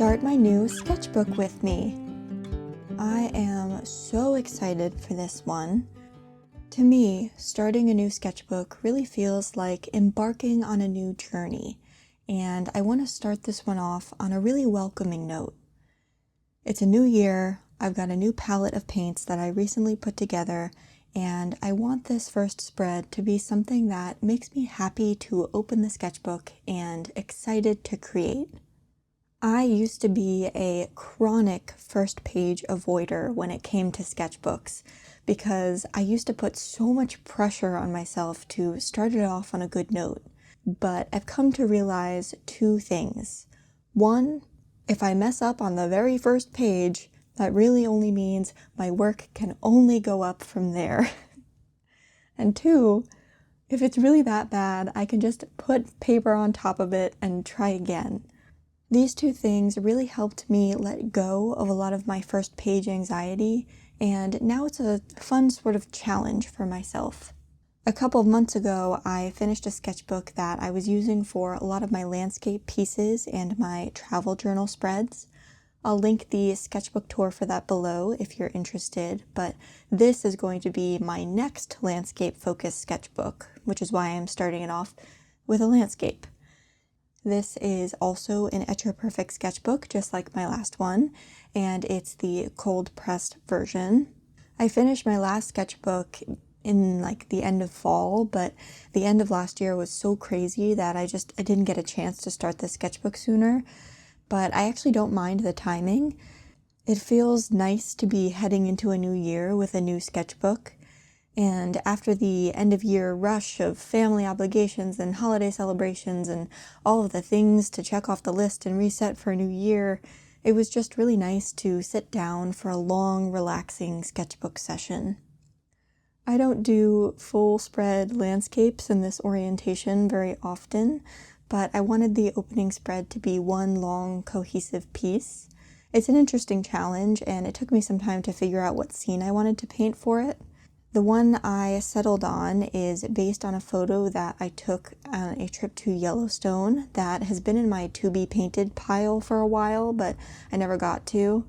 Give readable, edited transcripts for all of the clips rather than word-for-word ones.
start my new sketchbook with me. I am so excited for this one. To me, starting a new sketchbook really feels like embarking on a new journey, and I want to start this one off on a really welcoming note. It's a new year, I've got a new palette of paints that I recently put together, and I want this first spread to be something that makes me happy to open the sketchbook and excited to create. I used to be a chronic first page avoider when it came to sketchbooks because I used to put so much pressure on myself to start it off on a good note. But I've come to realize two things. One, if I mess up on the very first page, that really only means my work can only go up from there. And two, if it's really that bad, I can just put paper on top of it and try again. These two things really helped me let go of a lot of my first page anxiety, and now it's a fun sort of challenge for myself. A couple of months ago, I finished a sketchbook that I was using for a lot of my landscape pieces and my travel journal spreads. I'll link the sketchbook tour for that below if you're interested, but this is going to be my next landscape-focused sketchbook, which is why I'm starting it off with a landscape. This is also an Etchr Perfect Sketchbook, just like my last one, and it's the cold-pressed version. I finished my last sketchbook in the end of fall, but the end of last year was so crazy that I didn't get a chance to start the sketchbook sooner. But I actually don't mind the timing. It feels nice to be heading into a new year with a new sketchbook. And after the end of year rush of family obligations and holiday celebrations and all of the things to check off the list and reset for a new year, it was just really nice to sit down for a long, relaxing sketchbook session. I don't do full spread landscapes in this orientation very often, but I wanted the opening spread to be one long, cohesive piece. It's an interesting challenge, and it took me some time to figure out what scene I wanted to paint for it. The one I settled on is based on a photo that I took on a trip to Yellowstone that has been in my to-be-painted pile for a while, but I never got to.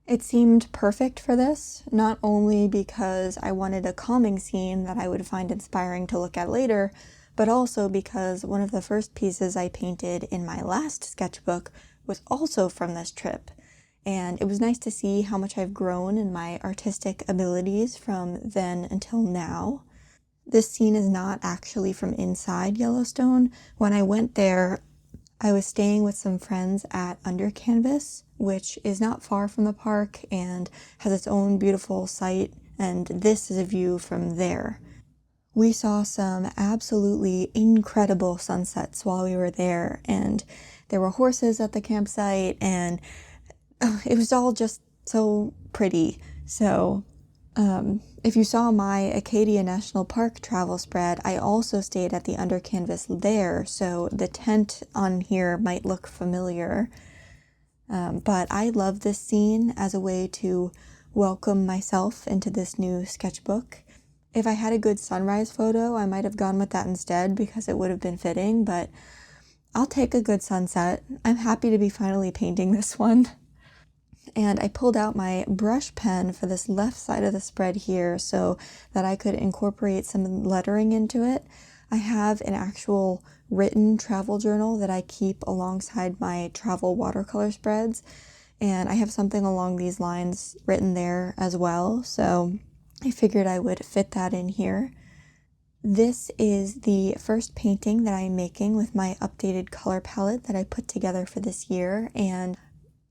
It seemed perfect for this, not only because I wanted a calming scene that I would find inspiring to look at later, but also because one of the first pieces I painted in my last sketchbook was also from this trip, and it was nice to see how much I've grown in my artistic abilities from then until now. This scene is not actually from inside Yellowstone. When I went there, I was staying with some friends at Under Canvas, which is not far from the park and has its own beautiful site, and this is a view from there. We saw some absolutely incredible sunsets while we were there, and there were horses at the campsite, and it was all just so pretty. So, if you saw my Acadia National Park travel spread, I also stayed at the Under Canvas there, so the tent on here might look familiar. But I love this scene as a way to welcome myself into this new sketchbook. If I had a good sunrise photo, I might have gone with that instead because it would have been fitting, but I'll take a good sunset. I'm happy to be finally painting this one. And I pulled out my brush pen for this left side of the spread here so that I could incorporate some lettering into it. I have an actual written travel journal that I keep alongside my travel watercolor spreads, and I have something along these lines written there as well, so I figured I would fit that in here. This is the first painting that I'm making with my updated color palette that I put together for this year, and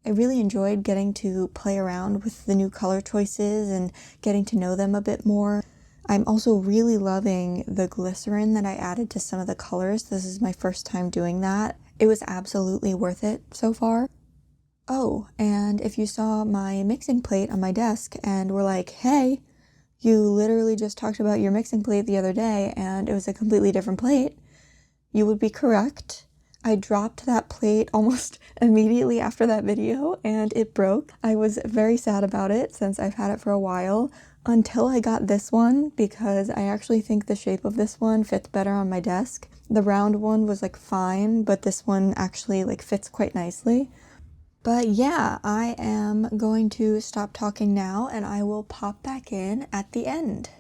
I really enjoyed getting to play around with the new color choices and getting to know them a bit more. I'm also really loving the glycerin that I added to some of the colors. This is my first time doing that. It was absolutely worth it so far. Oh, and if you saw my mixing plate on my desk and were like, hey, you literally just talked about your mixing plate the other day and it was a completely different plate, you would be correct. I dropped that plate almost immediately after that video and it broke. I was very sad about it since I've had it for a while until I got this one because I actually think the shape of this one fits better on my desk. The round one was fine, but this one actually fits quite nicely. But yeah, I am going to stop talking now and I will pop back in at the end.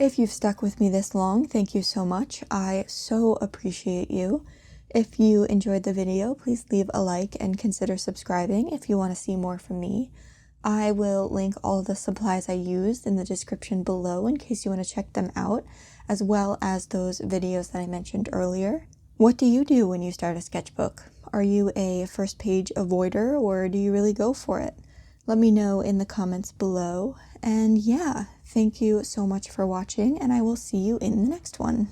If you've stuck with me this long, thank you so much. I so appreciate you. If you enjoyed the video, please leave a like and consider subscribing if you want to see more from me. I will link all the supplies I used in the description below in case you want to check them out, as well as those videos that I mentioned earlier. What do you do when you start a sketchbook? Are you a first page avoider or do you really go for it? Let me know in the comments below. And yeah, thank you so much for watching, and I will see you in the next one.